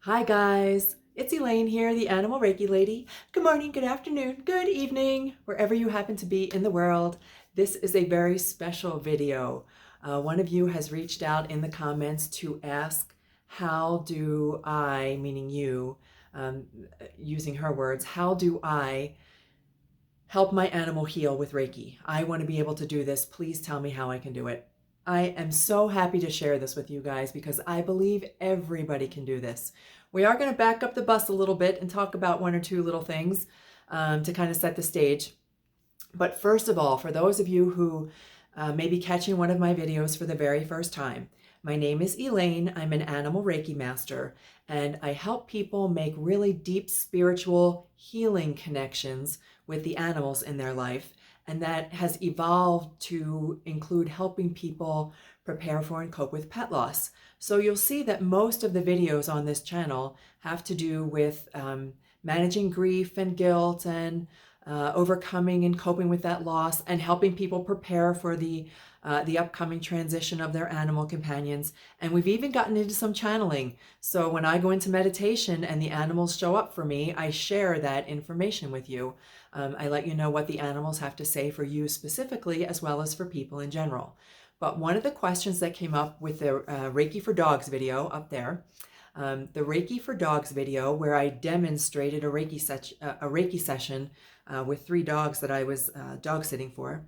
Hi guys, it's Elaine here, the Animal Reiki Lady. Good morning, good afternoon, good evening, wherever you happen to be in the world. This is a very special video. One of you has reached out in the comments to ask, how do I, meaning you, using her words, how do I help my animal heal with Reiki? I want to be able to do this. Please tell me how I can do it. I am so happy to share this with you guys because I believe everybody can do this. We are going to back up the bus a little bit and talk about one or two little things to kind of set the stage. But first of all, for those of you who may be catching one of my videos for the very first time, my name is Elaine. I'm an animal Reiki master, and I help people make really deep spiritual healing connections with the animals in their life. And that has evolved to include helping people prepare for and cope with pet loss. So you'll see that most of the videos on this channel have to do with managing grief and guilt and overcoming and coping with that loss, and helping people prepare for the upcoming transition of their animal companions. And we've even gotten into some channeling. So when I go into meditation and the animals show up for me, I share that information with you. I let you know what the animals have to say for you specifically, as well as for people in general. But one of the questions that came up with the Reiki for Dogs video up there, the Reiki for Dogs video, where I demonstrated a Reiki session with 3 dogs that I was dog sitting for.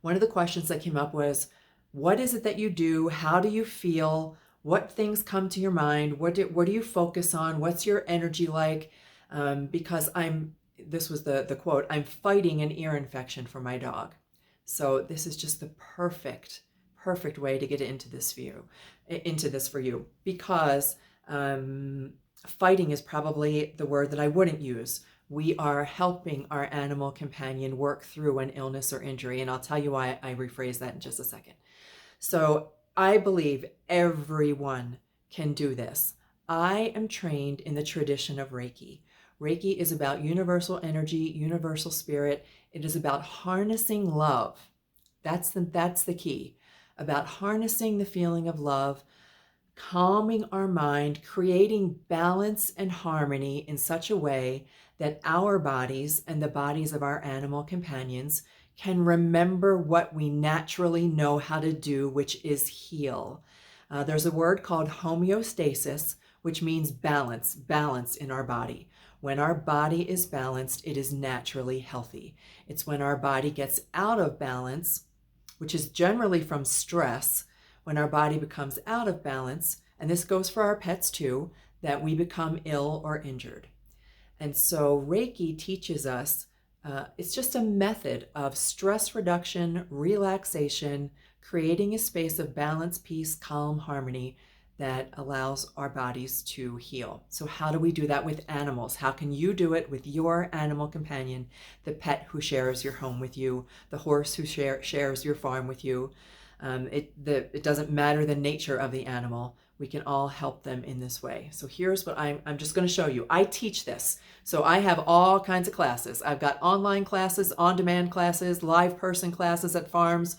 One of the questions that came up was, what is it that you do? How do you feel? What things come to your mind? What do you focus on? What's your energy like? Because this was the quote, I'm fighting an ear infection for my dog. So this is just the perfect way to get into this for you, because fighting is probably the word that I wouldn't use. We are helping our animal companion work through an illness or injury, and I'll tell you why I rephrase that in just a second. So I believe everyone can do this. I am trained in the tradition of Reiki. Reiki is about universal energy, universal spirit. It is about harnessing love. That's the key. About harnessing the feeling of love, calming our mind, creating balance and harmony in such a way that our bodies and the bodies of our animal companions can remember what we naturally know how to do, which is heal. There's a word called homeostasis, which means balance in our body. When our body is balanced, it is naturally healthy. It's when our body gets out of balance, which is generally from stress, when our body becomes out of balance, and this goes for our pets too, that we become ill or injured. And so Reiki teaches us, it's just a method of stress reduction, relaxation, creating a space of balance, peace, calm, harmony that allows our bodies to heal. So how do we do that with animals? How can you do it with your animal companion, the pet who shares your home with you, the horse who shares your farm with you? It doesn't matter the nature of the animal. We can all help them in this way. So here's what I'm just going to show you. I teach this. So I have all kinds of classes. I've got online classes, on-demand classes, live person classes at farms.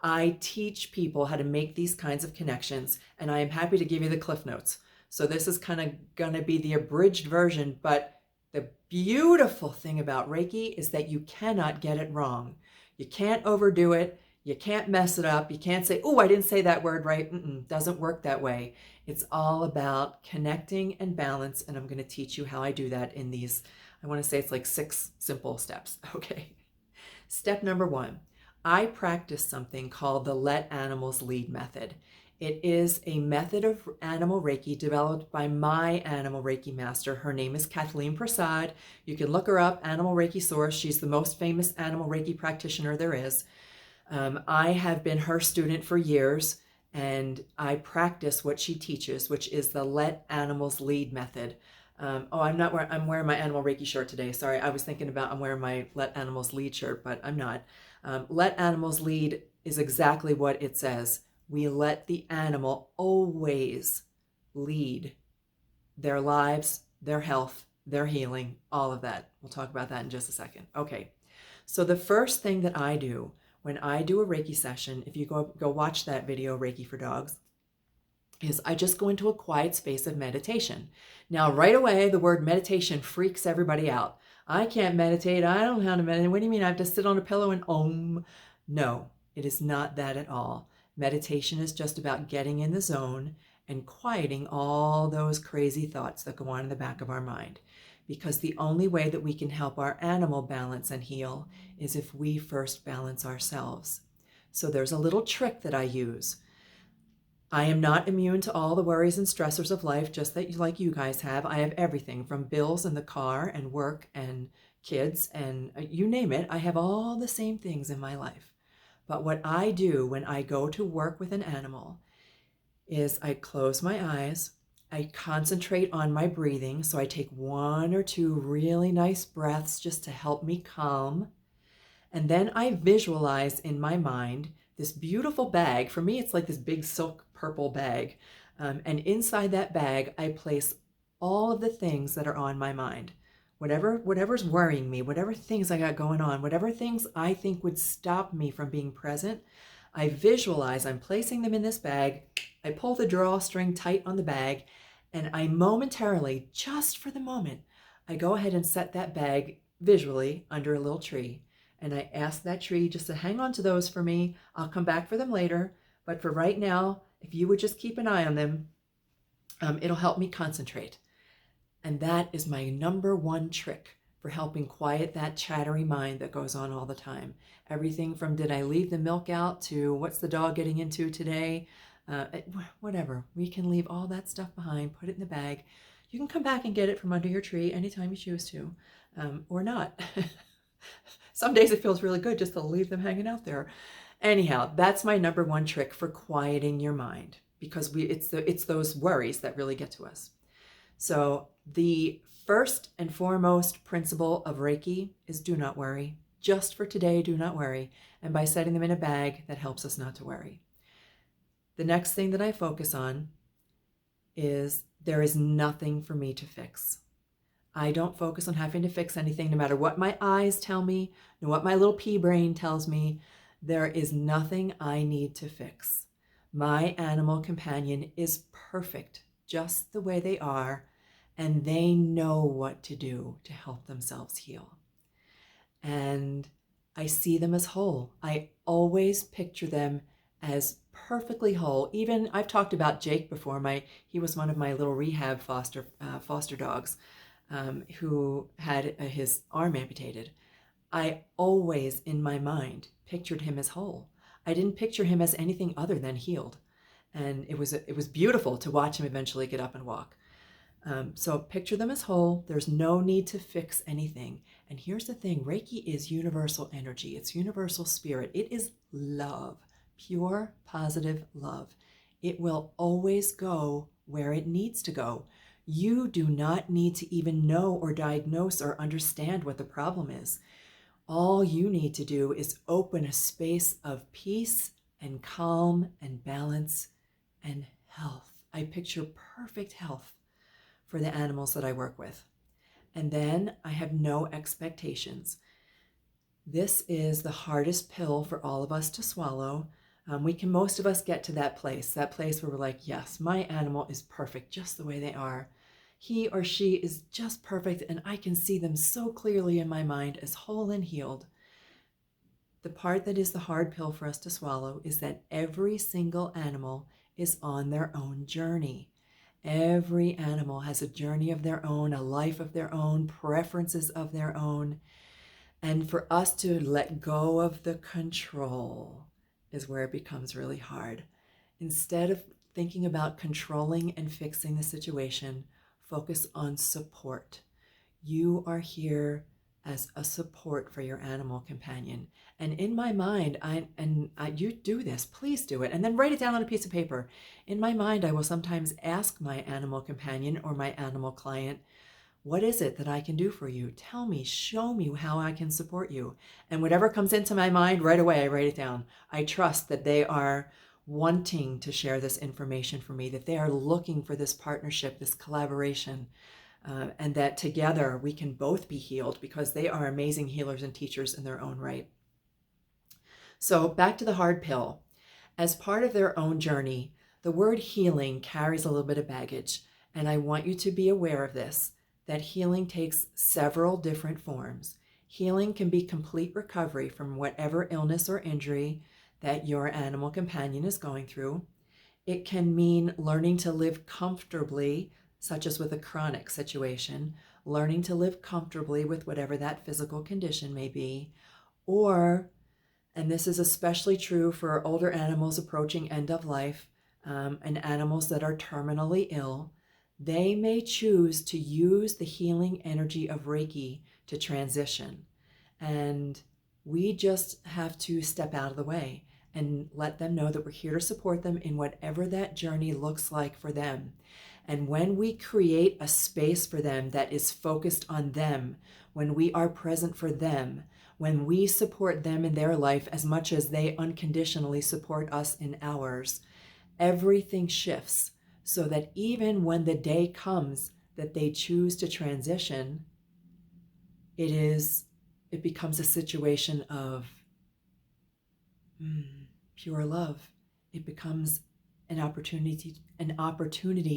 I teach people how to make these kinds of connections, and I am happy to give you the Cliff Notes. So this is kind of going to be the abridged version, but the beautiful thing about Reiki is that you cannot get it wrong. You can't overdo it. You can't mess it up. You can't say, oh, I didn't say that word right. Doesn't work that way. It's all about connecting and balance, and I'm going to teach you how I do that in these, I want to say it's like 6 simple steps. Okay. Step number 1, I practice something called the Let Animals Lead method. It is a method of animal Reiki developed by my animal Reiki master. Her name is Kathleen Prasad. You can look her up, Animal Reiki Source. She's the most famous animal Reiki practitioner there is. I have been her student for years, and I practice what she teaches, which is the Let Animals Lead method. I'm wearing my Animal Reiki shirt today. Sorry, I was thinking about I'm wearing my Let Animals Lead shirt, but I'm not. Let Animals Lead is exactly what it says. We let the animal always lead their lives, their health, their healing, all of that. We'll talk about that in just a second. Okay, so the first thing that I do when I do a Reiki session, if you go watch that video, Reiki for Dogs, is I just go into a quiet space of meditation. Now, right away, the word meditation freaks everybody out. I can't meditate. I don't know how to meditate. What do you mean? I have to sit on a pillow and om? No, it is not that at all. Meditation is just about getting in the zone and quieting all those crazy thoughts that go on in the back of our mind. Because the only way that we can help our animal balance and heal is if we first balance ourselves. So there's a little trick that I use. I am not immune to all the worries and stressors of life, just that like you guys have. I have everything from bills in the car and work and kids and you name it. I have all the same things in my life. But what I do when I go to work with an animal is I close my eyes, I concentrate on my breathing. So I take 1 or 2 really nice breaths just to help me calm. And then I visualize in my mind this beautiful bag. For me, it's like this big silk purple bag. And inside that bag, I place all of the things that are on my mind. Whatever's worrying me, whatever things I got going on, whatever things I think would stop me from being present, I visualize I'm placing them in this bag. I pull the drawstring tight on the bag, and I momentarily, just for the moment, I go ahead and set that bag visually under a little tree. And I ask that tree just to hang on to those for me. I'll come back for them later. But for right now, if you would just keep an eye on them, it'll help me concentrate. And that is my number one trick for helping quiet that chattery mind that goes on all the time. Everything from did I leave the milk out to what's the dog getting into today? Whatever. We can leave all that stuff behind, put it in the bag. You can come back and get it from under your tree anytime you choose to, or not. Some days it feels really good just to leave them hanging out there. Anyhow, that's my number one trick for quieting your mind, because it's those worries that really get to us. So the first and foremost principle of Reiki is do not worry. Just for today, do not worry. And by setting them in a bag, that helps us not to worry. The next thing that I focus on is there is nothing for me to fix. I don't focus on having to fix anything, no matter what my eyes tell me, no what my little pea brain tells me. There is nothing I need to fix. My animal companion is perfect just the way they are, and they know what to do to help themselves heal. And I see them as whole. I always picture them as perfectly whole. Even I've talked about Jake before. He was one of my little rehab foster dogs. Who had his arm amputated. I always, in my mind, pictured him as whole. I didn't picture him as anything other than healed. And it was beautiful to watch him eventually get up and walk. So picture them as whole. There's no need to fix anything. And here's the thing, Reiki is universal energy. It's universal spirit. It is love, pure, positive love. It will always go where it needs to go. You do not need to even know or diagnose or understand what the problem is. All you need to do is open a space of peace and calm and balance and health. I picture perfect health for the animals that I work with. And then I have no expectations. This is the hardest pill for all of us to swallow. Most of us get to that place where we're like, yes, my animal is perfect just the way they are. He or she is just perfect, and I can see them so clearly in my mind as whole and healed. The part that is the hard pill for us to swallow is that every single animal is on their own journey. Every animal has a journey of their own, a life of their own, preferences of their own. And for us to let go of the control is where it becomes really hard. Instead of thinking about controlling and fixing the situation, focus on support. You are here as a support for your animal companion. And in my mind, you do this, please do it. And then write it down on a piece of paper. In my mind, I will sometimes ask my animal companion or my animal client, what is it that I can do for you? Tell me, show me how I can support you. And whatever comes into my mind, right away, I write it down. I trust that they are wanting to share this information for me, that they are looking for this partnership, this collaboration, and that together we can both be healed, because they are amazing healers and teachers in their own right. So back to the hard pill. As part of their own journey, The word healing carries a little bit of baggage, and I want you to be aware of this, that healing takes several different forms. Healing can be complete recovery from whatever illness or injury that your animal companion is going through. It can mean learning to live comfortably, such as with a chronic situation, learning to live comfortably with whatever that physical condition may be, or, and this is especially true for older animals approaching end of life, and animals that are terminally ill, they may choose to use the healing energy of Reiki to transition. And we just have to step out of the way and let them know that we're here to support them in whatever that journey looks like for them. And when we create a space for them that is focused on them, when we are present for them, when we support them in their life as much as they unconditionally support us in ours, everything shifts so that even when the day comes that they choose to transition, it becomes a situation of pure love. It becomes an opportunity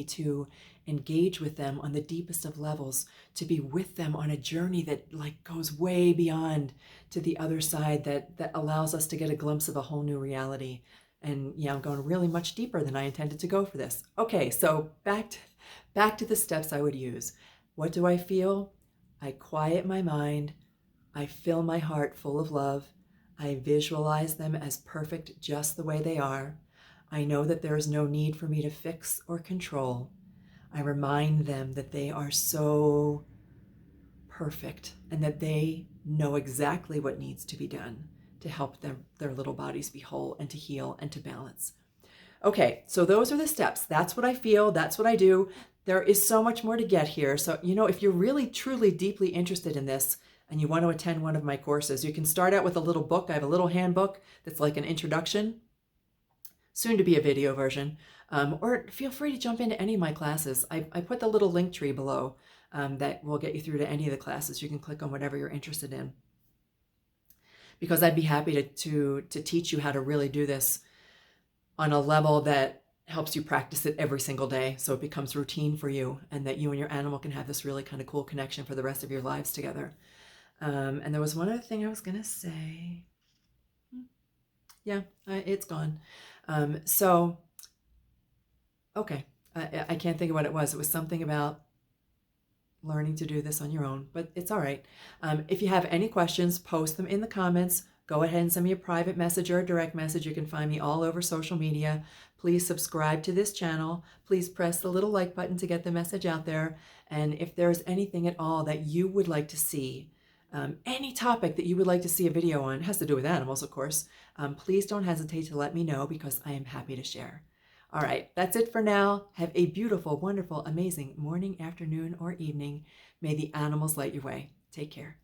to engage with them on the deepest of levels, to be with them on a journey that goes way beyond to the other side, that allows us to get a glimpse of a whole new reality. And yeah, I'm going really much deeper than I intended to go for this. Okay, so back to the steps I would use. What do I feel? I quiet my mind. I fill my heart full of love. I visualize them as perfect just the way they are. I know that there is no need for me to fix or control. I remind them that they are so perfect and that they know exactly what needs to be done to help their little bodies be whole and to heal and to balance. Okay, so those are the steps. That's what I feel. That's what I do. There is so much more to get here. So, if you're really, truly, deeply interested in this and you want to attend one of my courses, you can start out with a little book. I have a little handbook that's like an introduction, soon to be a video version, or feel free to jump into any of my classes. I put the little link tree below that will get you through to any of the classes. You can click on whatever you're interested in, because I'd be happy to teach you how to really do this on a level that helps you practice it every single day so it becomes routine for you, and that you and your animal can have this really kind of cool connection for the rest of your lives together. And there was one other thing I was going to say. Yeah, it's gone. Okay, I can't think of what it was. It was something about learning to do this on your own, but it's all right. If you have any questions, post them in the comments. Go ahead and send me a private message or a direct message. You can find me all over social media. Please subscribe to this channel. Please press the little like button to get the message out there. And if there's anything at all that you would like to see, any topic that you would like to see a video on, has to do with animals, of course, please don't hesitate to let me know, because I am happy to share. All right, that's it for now. Have a beautiful, wonderful, amazing morning, afternoon, or evening. May the animals light your way. Take care.